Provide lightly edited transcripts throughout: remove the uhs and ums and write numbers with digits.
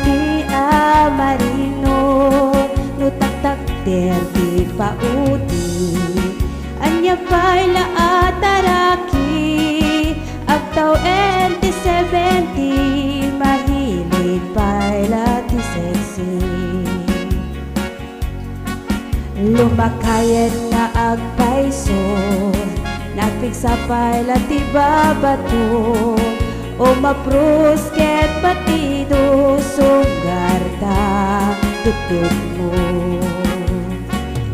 ti marino no taktakder di paudi anya pa'y laataraki agtaw enti 70 mahilig pa'y lati sexy lumakayad na agpaiso napigsa pa'y lati babato o maprusket batido sugarta tutut mo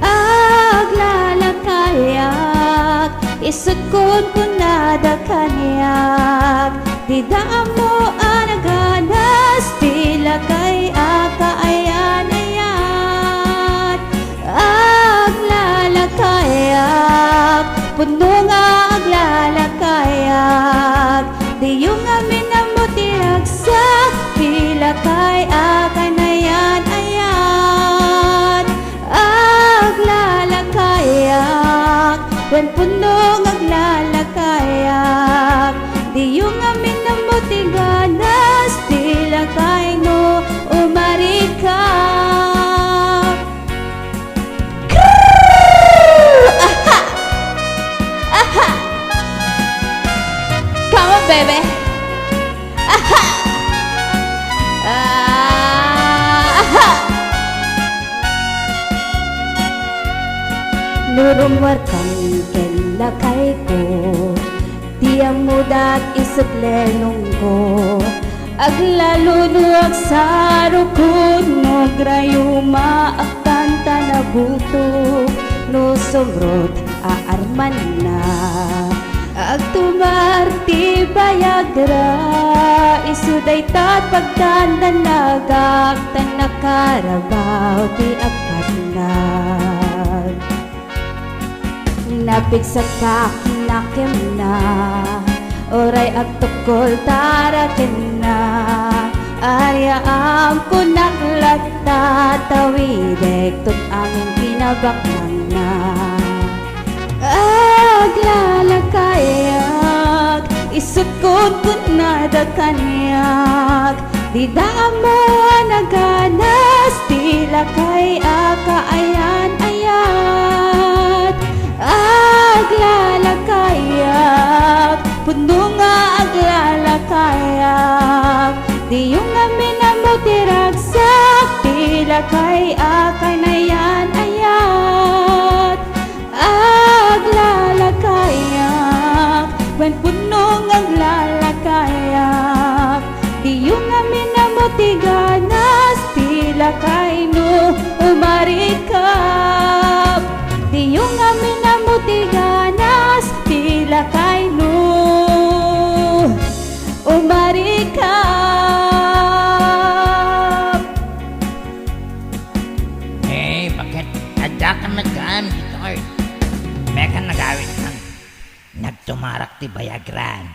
aglalakayak isukod ko nada kanyak di daan mo anaganas tila kay akaayan-ayan aglalakayak puno nga aglalakayak di yung amin na mo tiragsak pila kay akanayan-ayan aglalakayak wen punong aglalakayak di yung amin na mo tiganas tila kay no umarikap aha aha come on baby aha aha nurumwar kang kelakay ko tiyang mudat isuklenong ko aglalunuag sa rukun no grayuma aktan tanabuto no somrot aarman na agtumarti bayagra isuday tat pagtandan nagak tanakarabaw ti apatnag napigsa ka kinakim na oray agtukol tarakin na ayaam ko naklata tawidek tut aming pinabaknang na aglalakayak isukod ko nada kanyak di daan mo naganas tila kay akaayan-ayan aglalakayak puno nga aglalakayak di yung amin na mo tiragsak tila kay akanayan-ayan aglalakayak wen punong aglalakayak di yung amin na mo tiganas tila kay no umarikap di yung amin na mo tiganas tila kay no umarikap. Bakit adya ka naggamit gitar? May ka nagawin kang nagtumarak ti bayagran.